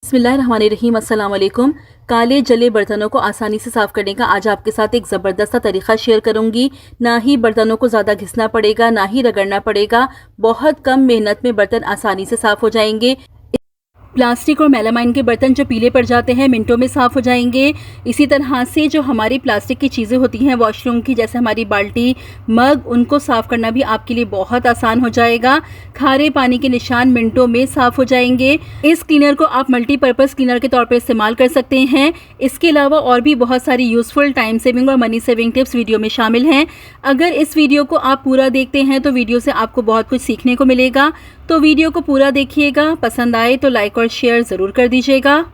बिस्मिल्लाहिर्रहमानिर्रहीम, अस्सलाम वालेकुम। काले जले बर्तनों को आसानी से साफ़ करने का आज आपके साथ एक ज़बरदस्त तरीक़ा शेयर करूंगी। ना ही बर्तनों को ज़्यादा घिसना पड़ेगा, ना ही रगड़ना पड़ेगा। बहुत कम मेहनत में बर्तन आसानी से साफ़ हो जाएंगे। प्लास्टिक और मेलामाइन के बर्तन जो पीले पड़ जाते हैं मिनटों में साफ़ हो जाएंगे। इसी तरह से जो हमारी प्लास्टिक की चीज़ें होती हैं वॉशरूम की, जैसे हमारी बाल्टी, मग, उनको साफ़ करना भी आपके लिए बहुत आसान हो जाएगा। खारे पानी के निशान मिनटों में साफ़ हो जाएंगे। इस क्लीनर को आप मल्टीपर्पज़ क्लीनर के तौर पर इस्तेमाल कर सकते हैं। इसके अलावा और भी बहुत सारी यूज़फुल टाइम सेविंग और मनी सेविंग टिप्स वीडियो में शामिल हैं। अगर इस वीडियो को आप पूरा देखते हैं तो वीडियो से आपको बहुत कुछ सीखने को मिलेगा। तो वीडियो को पूरा देखिएगा। पसंद आए तो लाइक और शेयर ज़रूर कर दीजिएगा।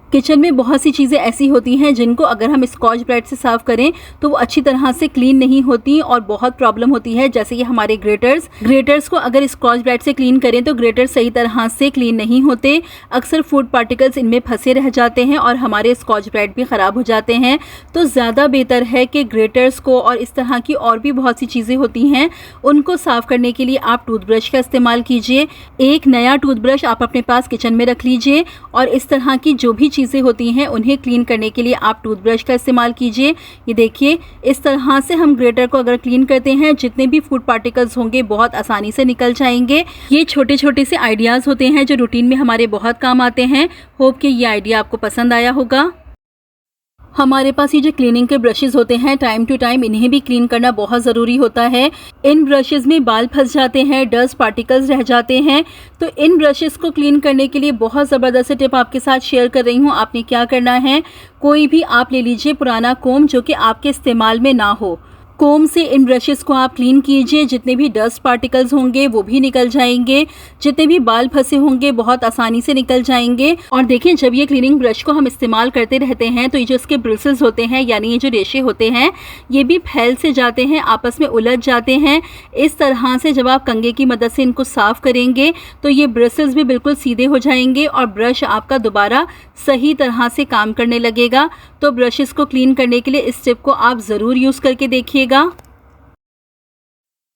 किचन में बहुत सी चीज़ें ऐसी होती हैं जिनको अगर हम स्कॉच ब्राइट से साफ़ करें तो वो अच्छी तरह से क्लीन नहीं होती और बहुत प्रॉब्लम होती है। जैसे कि हमारे ग्रेटर्स को अगर स्कॉच ब्राइट से क्लीन करें तो ग्रेटर्स सही तरह से क्लीन नहीं होते। अक्सर फूड पार्टिकल्स इनमें फंसे रह जाते हैं और हमारे स्कॉच ब्राइट भी ख़राब हो जाते हैं। तो ज़्यादा बेहतर है कि ग्रेटर्स को और इस तरह की और भी बहुत सी चीज़ें होती हैं उनको साफ़ करने के लिए आप टूथब्रश का इस्तेमाल कीजिए। एक नया टूथब्रश आप अपने पास किचन में रख लीजिए और इस तरह की जो भी चीज़ें होती हैं उन्हें क्लीन करने के लिए आप टूथब्रश का इस्तेमाल कीजिए। ये देखिए, इस तरह से हम ग्रेटर को अगर क्लीन करते हैं जितने भी फूड पार्टिकल्स होंगे बहुत आसानी से निकल जाएंगे। ये छोटे छोटे से आइडियाज़ होते हैं जो रूटीन में हमारे बहुत काम आते हैं। होप कि ये आइडिया आपको पसंद आया होगा। हमारे पास ये जो क्लीनिंग के ब्रशेज़ होते हैं टाइम टू टाइम इन्हें भी क्लीन करना बहुत ज़रूरी होता है। इन ब्रशेज़ में बाल फंस जाते हैं, डस्ट पार्टिकल्स रह जाते हैं। तो इन ब्रशेज़ को क्लीन करने के लिए बहुत ज़बरदस्त टिप आपके साथ शेयर कर रही हूँ। आपने क्या करना है, कोई भी आप ले लीजिए पुराना कोम जो कि आपके इस्तेमाल में ना हो। कोम से इन ब्रशेस को आप क्लीन कीजिए। जितने भी डस्ट पार्टिकल्स होंगे वो भी निकल जाएंगे। जितने भी बाल फंसे होंगे बहुत आसानी से निकल जाएंगे। और देखिए, जब ये क्लीनिंग ब्रश को हम इस्तेमाल करते रहते हैं तो ये जो इसके ब्रिसल्स होते हैं यानी ये जो रेशे होते हैं ये भी फैल से जाते हैं, आपस में उलझ जाते हैं। इस तरह से जब आप कंघे की मदद से इनको साफ़ करेंगे तो ये ब्रिसल्स भी बिल्कुल सीधे हो जाएंगे और ब्रश आपका दोबारा सही तरह से काम करने लगेगा। तो ब्रशेस को क्लीन करने के लिए इस टिप को आप ज़रूर यूज़ करके देखिएगा।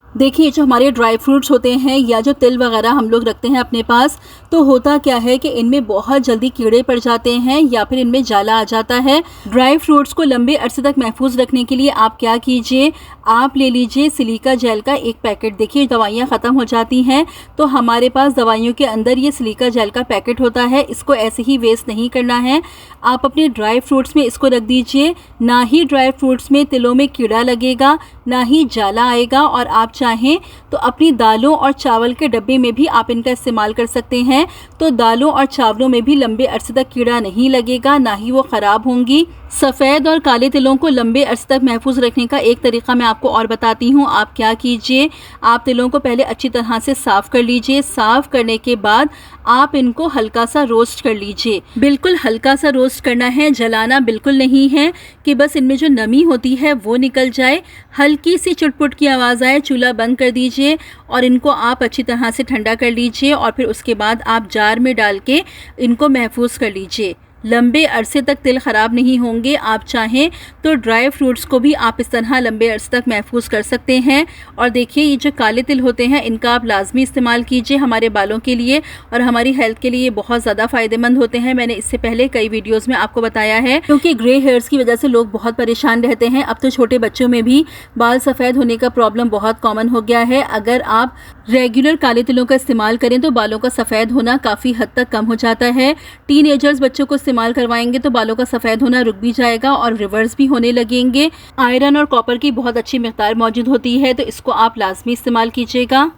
देखिए, जो हमारे ड्राई फ्रूट्स होते हैं या जो तिल वगैरह हम लोग रखते हैं अपने पास, तो होता क्या है कि इनमें बहुत जल्दी कीड़े पड़ जाते हैं या फिर इनमें जाला आ जाता है। ड्राई फ्रूट्स को लंबे अरसे तक महफूज रखने के लिए आप क्या कीजिए, आप ले लीजिए सिलिका जेल का एक पैकेट। देखिए, दवाइयाँ ख़त्म हो जाती हैं तो हमारे पास दवाइयों के अंदर ये सिलिका जेल का पैकेट होता है। इसको ऐसे ही वेस्ट नहीं करना है। आप अपने ड्राई फ्रूट्स में इसको रख दीजिए। ना ही ड्राई फ्रूट्स में तिलों में कीड़ा लगेगा, ना ही जाला आएगा। और आप चाहें तो अपनी दालों और चावल के डब्बे में भी आप इनका इस्तेमाल कर सकते हैं। तो दालों और चावलों में भी लंबे अरसे तक कीड़ा नहीं लगेगा, ना ही वो ख़राब होंगी। सफ़ेद और काले तिलों को लंबे अरसे तक महफूज रखने का एक तरीका मैं आपको और बताती हूँ। आप क्या कीजिए, आप तिलों को पहले अच्छी तरह से साफ़ कर लीजिए। साफ़ करने के बाद आप इनको हल्का सा रोस्ट कर लीजिए। बिल्कुल हल्का सा रोस्ट करना है, जलाना बिल्कुल नहीं है, कि बस इनमें जो नमी होती है वो निकल जाए। हल्की सी चुटपुट की आवाज़ आए, चूल्हा बंद कर दीजिए और इनको आप अच्छी तरह से ठंडा कर लीजिए। और फिर उसके बाद आप जार में डाल के इनको महफूज कर लीजिए। लंबे अरसे तक तिल ख़राब नहीं होंगे। आप चाहें तो ड्राई फ्रूट्स को भी आप इस तरह लंबे अरसे तक महफूज कर सकते हैं। और देखिए, ये जो काले तिल होते हैं इनका आप लाजमी इस्तेमाल कीजिए हमारे बालों के लिए और हमारी हेल्थ के लिए बहुत ज़्यादा फ़ायदेमंद होते हैं। मैंने इससे पहले कई वीडियोज़ में आपको बताया है। क्योंकि ग्रे हेयर्स की वजह से लोग बहुत परेशान रहते हैं। अब तो छोटे बच्चों में भी बाल सफ़ेद होने का प्रॉब्लम बहुत कॉमन हो गया है। अगर आप रेगुलर काले तिलों का इस्तेमाल करें तो बालों का सफ़ेद होना काफ़ी हद तक कम हो जाता है। टीनेजर्स बच्चों को इस्तेमाल करवाएंगे तो बालों का सफ़ेद होना रुक भी जाएगा और रिवर्स भी होने लगेंगे। आयरन और कॉपर की बहुत अच्छी मिक़दार मौजूद होती है तो इसको आप लाजमी इस्तेमाल कीजिएगा।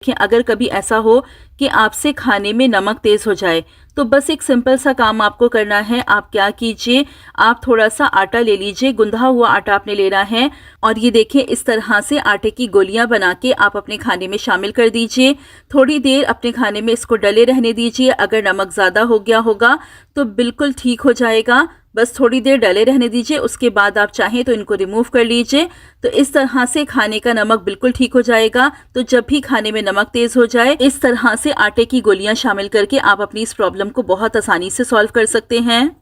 कि अगर कभी ऐसा हो कि आपसे खाने में नमक तेज़ हो जाए तो बस एक सिंपल सा काम आपको करना है। आप क्या कीजिए, आप थोड़ा सा आटा ले लीजिए, गुंधा हुआ आटा आपने लेना है और ये देखिए इस तरह से आटे की गोलियां बना के आप अपने खाने में शामिल कर दीजिए। थोड़ी देर अपने खाने में इसको डले रहने दीजिए। अगर नमक ज़्यादा हो गया होगा तो बिल्कुल ठीक हो जाएगा। बस थोड़ी देर डले रहने दीजिए, उसके बाद आप चाहें तो इनको रिमूव कर लीजिए। तो इस तरह से खाने का नमक बिल्कुल ठीक हो जाएगा। तो जब भी खाने में नमक तेज़ हो जाए इस तरह से आटे की गोलियां शामिल करके आप अपनी इस प्रॉब्लम को बहुत आसानी से सॉल्व कर सकते हैं।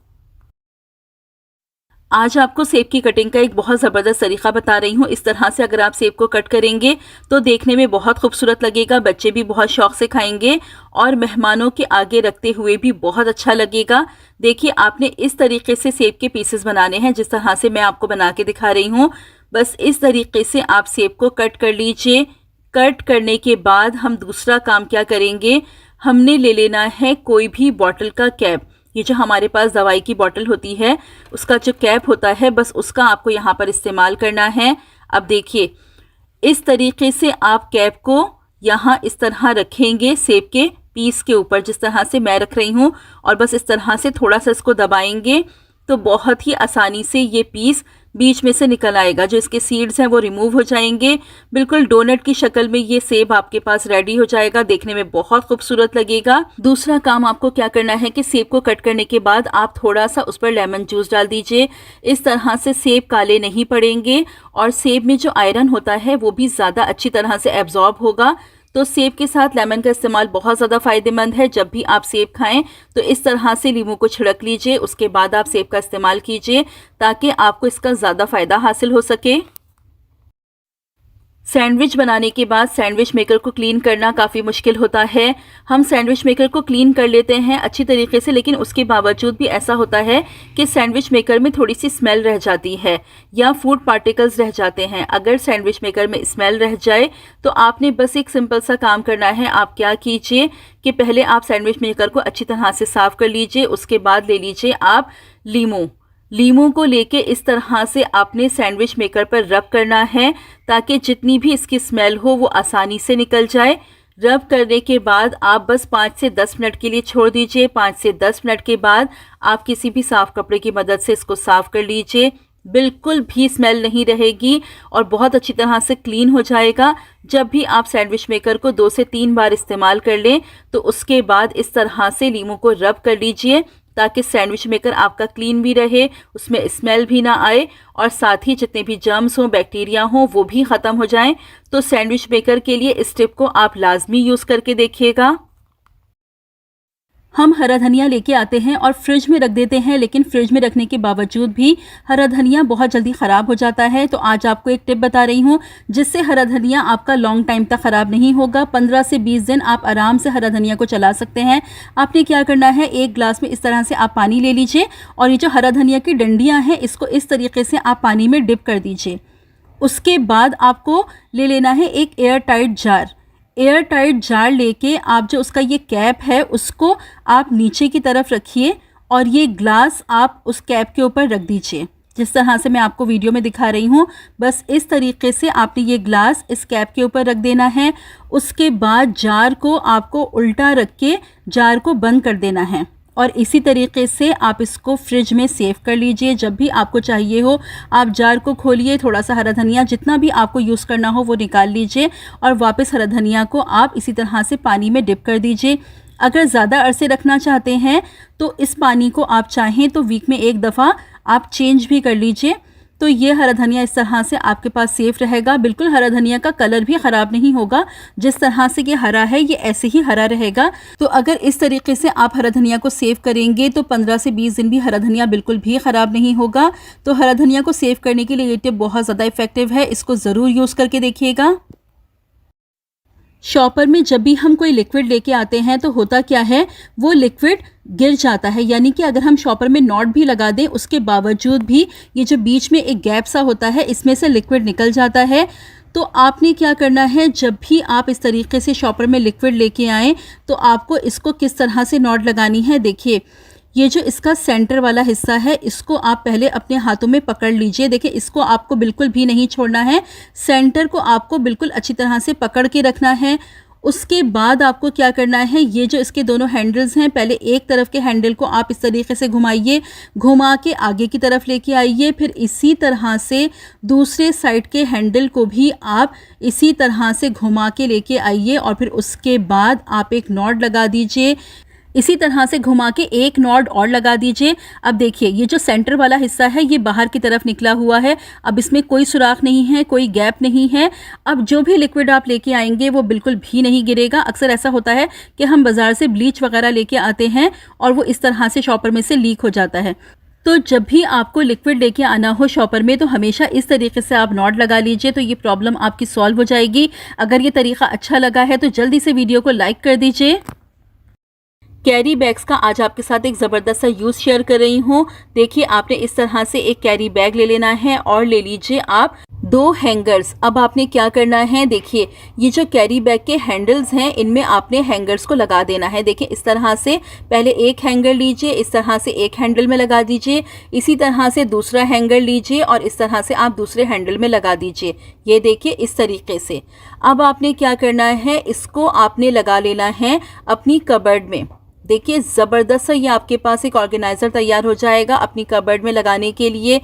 आज आपको सेब की कटिंग का एक बहुत ज़बरदस्त तरीका बता रही हूँ। इस तरह से अगर आप सेब को कट करेंगे तो देखने में बहुत खूबसूरत लगेगा, बच्चे भी बहुत शौक से खाएंगे और मेहमानों के आगे रखते हुए भी बहुत अच्छा लगेगा। देखिए, आपने इस तरीके से सेब के पीसेस बनाने हैं जिस तरह से मैं आपको बना के दिखा रही हूँ। बस इस तरीके से आप सेब को कट कर लीजिए। कट करने के बाद हम दूसरा काम क्या करेंगे, हमने ले लेना है कोई भी बॉटल का कैप। ये जो हमारे पास दवाई की बोतल होती है उसका जो कैप होता है, बस उसका आपको यहाँ पर इस्तेमाल करना है। अब देखिए, इस तरीके से आप कैप को यहाँ इस तरह रखेंगे सेब के पीस के ऊपर, जिस तरह से मैं रख रही हूँ, और बस इस तरह से थोड़ा सा इसको दबाएंगे तो बहुत ही आसानी से ये पीस बीच में से निकल आएगा। जो इसके सीड्स हैं वो रिमूव हो जाएंगे। बिल्कुल डोनट की शक्ल में ये सेब आपके पास रेडी हो जाएगा, देखने में बहुत खूबसूरत लगेगा। दूसरा काम आपको क्या करना है कि सेब को कट करने के बाद आप थोड़ा सा उस पर लेमन जूस डाल दीजिए। इस तरह से सेब काले नहीं पड़ेंगे और सेब में जो आयरन होता है वो भी ज़्यादा अच्छी तरह से एब्जॉर्ब होगा। तो सेब के साथ लेमन का इस्तेमाल बहुत ज़्यादा फ़ायदेमंद है। जब भी आप सेब खाएं तो इस तरह से लीमू को छिड़क लीजिए, उसके बाद आप सेब का इस्तेमाल कीजिए ताकि आपको इसका ज़्यादा फ़ायदा हासिल हो सके। सैंडविच बनाने के बाद सैंडविच मेकर को क्लीन करना काफ़ी मुश्किल होता है। हम सैंडविच मेकर को क्लीन कर लेते हैं अच्छी तरीके से, लेकिन उसके बावजूद भी ऐसा होता है कि सैंडविच मेकर में थोड़ी सी स्मेल रह जाती है या फूड पार्टिकल्स रह जाते हैं। अगर सैंडविच मेकर में स्मेल रह जाए तो आपने बस एक सिंपल सा काम करना है। आप क्या कीजिए कि पहले आप सैंडविच मेकर को अच्छी तरह से साफ़ कर लीजिए, उसके बाद ले लीजिए आप लीमू को लेके इस तरह से आपने सैंडविच मेकर पर रब करना है ताकि जितनी भी इसकी स्मेल हो वो आसानी से निकल जाए। रब करने के बाद आप बस 5 से 10 मिनट के लिए छोड़ दीजिए। 5 से 10 मिनट के बाद आप किसी भी साफ़ कपड़े की मदद से इसको साफ़ कर लीजिए। बिल्कुल भी स्मेल नहीं रहेगी और बहुत अच्छी तरह से क्लीन हो जाएगा। जब भी आप सैंडविच मेकर को 2 से 3 बार इस्तेमाल कर लें तो उसके बाद इस तरह से लीमू को रब कर लीजिए ताकि सैंडविच मेकर आपका क्लीन भी रहे, उसमें स्मेल भी ना आए और साथ ही जितने भी जर्म्स हों, बैक्टीरिया हों, वो भी ख़त्म हो जाएं। तो सैंडविच मेकर के लिए इस टिप को आप लाजमी यूज़ करके देखिएगा। हम हरा धनिया लेके आते हैं और फ्रिज में रख देते हैं, लेकिन फ्रिज में रखने के बावजूद भी हरा धनिया बहुत जल्दी ख़राब हो जाता है। तो आज आपको एक टिप बता रही हूँ जिससे हरा धनिया आपका लॉन्ग टाइम तक ख़राब नहीं होगा। 15 से 20 दिन आप आराम से हरा धनिया को चला सकते हैं। आपने क्या करना है, एक ग्लास में इस तरह से आप पानी ले लीजिए और ये जो हरा धनिया की डंडियाँ हैं इसको इस तरीके से आप पानी में डिप कर दीजिए। उसके बाद आपको ले लेना है एक एयर टाइट जार लेके आप जो उसका ये कैप है उसको आप नीचे की तरफ रखिए और ये ग्लास आप उस कैप के ऊपर रख दीजिए, जिस तरह से मैं आपको वीडियो में दिखा रही हूँ। बस इस तरीके से आपने ये ग्लास इस कैप के ऊपर रख देना है। उसके बाद जार को आपको उल्टा रख के जार को बंद कर देना है और इसी तरीके से आप इसको फ्रिज में सेव कर लीजिए। जब भी आपको चाहिए हो आप जार को खोलिए, थोड़ा सा हरा धनिया जितना भी आपको यूज़ करना हो वो निकाल लीजिए और वापस हरा धनिया को आप इसी तरह से पानी में डिप कर दीजिए। अगर ज़्यादा अरसे रखना चाहते हैं तो इस पानी को आप चाहें तो वीक में एक दफ़ा आप चेंज भी कर लीजिए। तो ये हरा धनिया इस तरह से आपके पास सेफ रहेगा। बिल्कुल हरा धनिया का कलर भी ख़राब नहीं होगा, जिस तरह से ये हरा है ये ऐसे ही हरा रहेगा। तो अगर इस तरीके से आप हरा धनिया को सेव करेंगे तो 15 से 20 दिन भी हरा धनिया बिल्कुल भी ख़राब नहीं होगा। तो हरा धनिया को सेव करने के लिए ये टिप बहुत ज़्यादा इफ़ेक्टिव है, इसको ज़रूर यूज़ करके देखिएगा। शॉपर में जब भी हम कोई लिक्विड लेके आते हैं तो होता क्या है, वो लिक्विड गिर जाता है। यानी कि अगर हम शॉपर में नॉट भी लगा दें उसके बावजूद भी ये जो बीच में एक गैप सा होता है इसमें से लिक्विड निकल जाता है। तो आपने क्या करना है, जब भी आप इस तरीके से शॉपर में लिक्विड लेके आएँ तो आपको इसको किस तरह से नॉट लगानी है। देखिए, ये जो इसका सेंटर वाला हिस्सा है इसको आप पहले अपने हाथों में पकड़ लीजिए। देखिए, इसको आपको बिल्कुल भी नहीं छोड़ना है, सेंटर को आपको बिल्कुल अच्छी तरह से पकड़ के रखना है। उसके बाद आपको क्या करना है, ये जो इसके दोनों हैंडल्स हैं, पहले एक तरफ के हैंडल को आप इस तरीके से घुमाइए, घुमा के आगे की तरफ लेके आइए। फिर इसी तरह से दूसरे साइड के हैंडल को भी आप इसी तरह से घुमा के लेके आइए और फिर उसके बाद आप एक नॉट लगा दीजिए। इसी तरह से घुमा के एक नॉट और लगा दीजिए। अब देखिए, ये जो सेंटर वाला हिस्सा है ये बाहर की तरफ निकला हुआ है। अब इसमें कोई सुराख नहीं है, कोई गैप नहीं है। अब जो भी लिक्विड आप लेके आएंगे वो बिल्कुल भी नहीं गिरेगा। अक्सर ऐसा होता है कि हम बाज़ार से ब्लीच वगैरह लेके आते हैं और वो इस तरह से शॉपर में से लीक हो जाता है। तो जब भी आपको लिक्विड लेके आना हो शॉपर में तो हमेशा इस तरीके से आप नॉट लगा लीजिए, तो ये प्रॉब्लम आपकी सॉल्व हो जाएगी। अगर ये तरीका अच्छा लगा है तो जल्दी से वीडियो को लाइक कर दीजिए। कैरी बैग्स का आज आपके साथ एक ज़बरदस्त सा यूज़ शेयर कर रही हूँ। देखिए, आपने इस तरह से एक कैरी बैग ले लेना है और ले लीजिए आप 2 हैंगर्स। अब आपने क्या करना है, देखिए ये जो कैरी बैग के हैंडल्स हैं इनमें आपने हैंगर्स को लगा देना है। देखिए इस तरह से पहले एक हैंगर लीजिए, इस तरह से एक हैंडल में लगा दीजिए, इसी तरह से दूसरा हैंगर लीजिए और इस तरह से आप दूसरे हैंडल में लगा दीजिए। ये देखिए इस तरीके से। अब आपने क्या करना है, इसको आपने लगा लेना है अपनी कबर्ड में। देखिए ज़बरदस्त सा ये आपके पास एक ऑर्गेनाइज़र तैयार हो जाएगा अपनी कबर्ड में लगाने के लिए।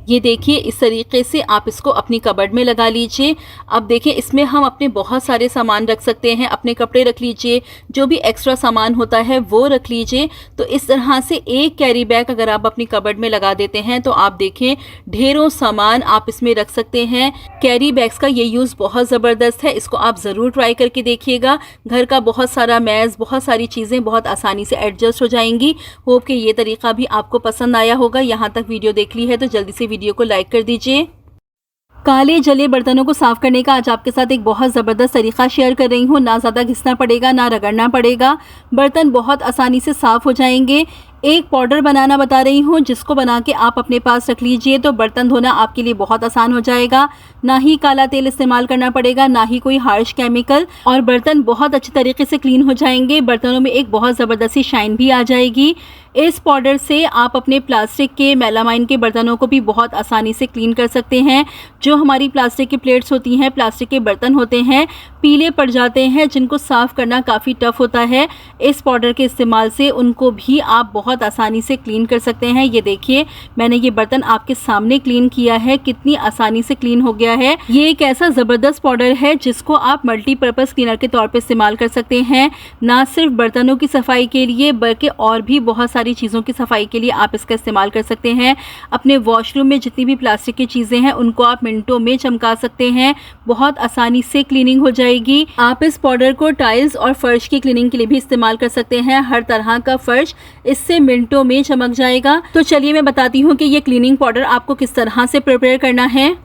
ये देखिए इस तरीके से आप इसको अपनी कबर्ड में लगा लीजिए। अब देखिए इसमें हम अपने बहुत सारे सामान रख सकते हैं, अपने कपड़े रख लीजिए, जो भी एक्स्ट्रा सामान होता है वो रख लीजिए। तो इस तरह से एक कैरी बैग अगर आप अपनी कबर्ड में लगा देते हैं तो आप देखें ढेरों सामान आप इसमें रख सकते हैं। कैरी बैग्स का ये यूज़ बहुत ज़बरदस्त है, इसको आप ज़रूर ट्राई करके देखिएगा। घर का बहुत सारा मैज़, बहुत सारी चीज़ें बहुत आसानी से एडजस्ट हो जाएंगी। होप कि ये तरीका भी आपको पसंद आया होगा। यहाँ तक वीडियो देख ली है तो जल्दी से वीडियो को लाइक कर दीजिए। काले जले बर्तनों को साफ करने का आज आपके साथ एक बहुत ज़बरदस्त तरीका शेयर कर रही हूँ। ना ज़्यादा घिसना पड़ेगा, ना रगड़ना पड़ेगा, बर्तन बहुत आसानी से साफ़ हो जाएंगे। एक पाउडर बनाना बता रही हूँ जिसको बना के आप अपने पास रख लीजिए तो बर्तन धोना आपके लिए बहुत आसान हो जाएगा। ना ही काला तेल इस्तेमाल करना पड़ेगा, ना ही कोई हार्श केमिकल, और बर्तन बहुत अच्छे तरीके से क्लीन हो जाएंगे। बर्तनों में एक बहुत ज़बरदस्त सी शाइन भी आ जाएगी। इस पाउडर से आप अपने प्लास्टिक के, मेलामाइन के बर्तनों को भी बहुत आसानी से क्लीन कर सकते हैं। जो हमारी प्लास्टिक की प्लेट्स होती हैं, प्लास्टिक के बर्तन होते हैं, पीले पड़ जाते हैं, जिनको साफ़ करना काफ़ी टफ होता है, इस पाउडर के इस्तेमाल से उनको भी आप बहुत आसानी से क्लीन कर सकते हैं। ये देखिए मैंने ये बर्तन आपके सामने क्लीन किया है, कितनी आसानी से क्लीन हो गया है। ये एक ऐसा ज़बरदस्त पाउडर है जिसको आप मल्टीपर्पज़ क्लीनर के तौर पे इस्तेमाल कर सकते हैं। ना सिर्फ बर्तनों की सफाई के लिए बल्कि और भी बहुत सारी चीज़ों की सफाई के लिए आप इसका इस्तेमाल कर सकते हैं। अपने वॉशरूम में जितनी भी प्लास्टिक की चीज़ें हैं उनको आप मिनटों में चमका सकते हैं, बहुत आसानी से क्लीनिंग हो जाएगी। आप इस पाउडर को टाइल्स और फर्श की क्लीनिंग के लिए भी इस्तेमाल कर सकते हैं। हर तरह का फर्श इससे मिनटों में चमक जाएगा। तो चलिए मैं बताती हूँ कि ये क्लीनिंग पाउडर आपको किस तरह से प्रिपेयर करना है।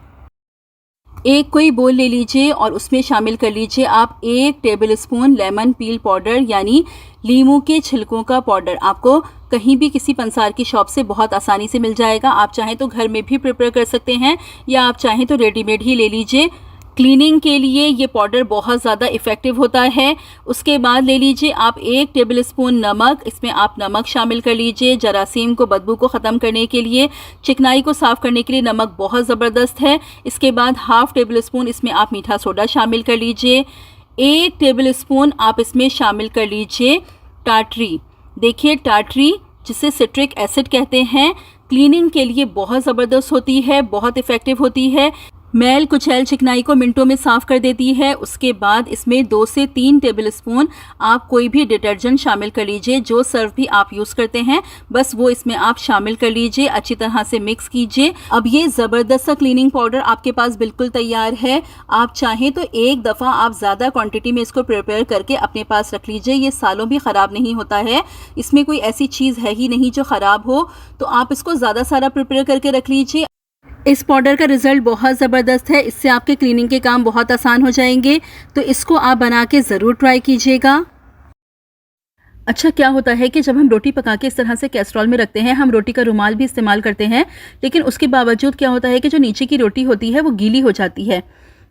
एक कोई बोल ले लीजिए और उसमें शामिल कर लीजिए आप 1 टेबल स्पून लेमन पील पाउडर, यानी लीमू के छिलकों का पाउडर। आपको कहीं भी किसी पंसार की शॉप से बहुत आसानी से मिल जाएगा। आप चाहें तो घर में भी प्रिपेयर कर सकते हैं या आप चाहें तो रेडीमेड ही ले लीजिए। क्लीनिंग के लिए ये पाउडर बहुत ज़्यादा इफ़ेक्टिव होता है। उसके बाद ले लीजिए आप 1 टेबल स्पून नमक। इसमें आप नमक शामिल कर लीजिए जरासीम को, बदबू को ख़त्म करने के लिए, चिकनाई को साफ़ करने के लिए नमक बहुत ज़बरदस्त है। इसके बाद हाफ़ टेबल स्पून इसमें आप मीठा सोडा शामिल कर लीजिए। 1 टेबल स्पून आप इसमें शामिल कर लीजिए टाटरी। देखिए टाटरी, जिसे सिट्रिक एसिड कहते हैं, क्लीनिंग के लिए बहुत ज़बरदस्त होती है, बहुत इफ़ेक्टिव होती है। मैल कुचैल चिकनाई को मिनटों में साफ़ कर देती है। उसके बाद इसमें 2 से 3 टेबल स्पून आप कोई भी डिटर्जेंट शामिल कर लीजिए, जो सर्फ भी आप यूज़ करते हैं, बस वो इसमें आप शामिल कर लीजिए। अच्छी तरह से मिक्स कीजिए। अब ये ज़बरदस्त सा क्लीनिंग पाउडर आपके पास बिल्कुल तैयार है। आप चाहें तो एक दफ़ा आप ज़्यादा क्वांटिटी में इसको प्रिपेयर करके अपने पास रख लीजिए। ये सालों भी ख़राब नहीं होता है, इसमें कोई ऐसी चीज़ है ही नहीं जो ख़राब हो। तो आप इसको ज़्यादा सारा प्रिपेयर करके रख लीजिए। इस पाउडर का रिज़ल्ट बहुत ज़बरदस्त है, इससे आपके क्लीनिंग के काम बहुत आसान हो जाएंगे। तो इसको आप बना के ज़रूर ट्राई कीजिएगा। अच्छा, क्या होता है कि जब हम रोटी पका के इस तरह से कैस्ट्रॉल में रखते हैं, हम रोटी का रुमाल भी इस्तेमाल करते हैं, लेकिन उसके बावजूद क्या होता है कि जो नीचे की रोटी होती है वो गीली हो जाती है।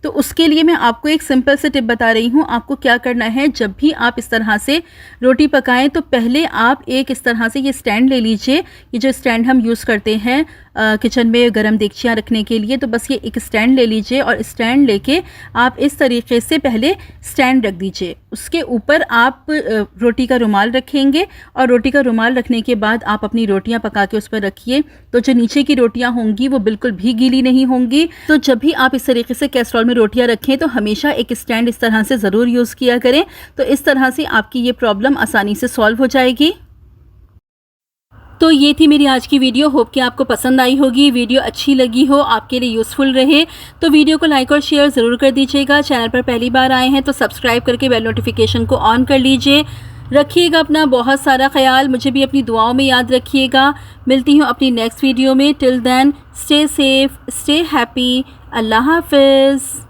तो उसके लिए मैं आपको एक सिंपल से टिप बता रही हूँ। आपको क्या करना है, जब भी आप इस तरह से रोटी पकाएं तो पहले आप एक इस तरह से ये स्टैंड ले लीजिए। ये जो स्टैंड हम यूज़ करते हैं किचन में गरम देगचियाँ रखने के लिए, तो बस ये एक स्टैंड ले लीजिए और स्टैंड लेके आप इस तरीके से पहले स्टैंड रख दीजिए। उसके ऊपर आप रोटी का रुमाल रखेंगे और रोटी का रुमाल रखने के बाद आप अपनी रोटियां पका के उस पर रखिए। तो जो नीचे की रोटियां होंगी वो बिल्कुल भी गीली नहीं होंगी। तो जब भी आप इस तरीके से कैस्ट्रॉल में रोटियां रखें तो हमेशा एक स्टैंड इस तरह से ज़रूर यूज़ किया करें। तो इस तरह से आपकी ये प्रॉब्लम आसानी से सॉल्व हो जाएगी। तो ये थी मेरी आज की वीडियो। होप कि आपको पसंद आई होगी। वीडियो अच्छी लगी हो, आपके लिए यूज़फुल रहे तो वीडियो को लाइक और शेयर ज़रूर कर दीजिएगा। चैनल पर पहली बार आए हैं तो सब्सक्राइब करके बेल नोटिफिकेशन को ऑन कर लीजिए। रखिएगा अपना बहुत सारा ख्याल, मुझे भी अपनी दुआओं में याद रखिएगा। मिलती हूँ अपनी नेक्स्ट वीडियो में। Till then stay safe, stay happy. Allah हाफ़िज़।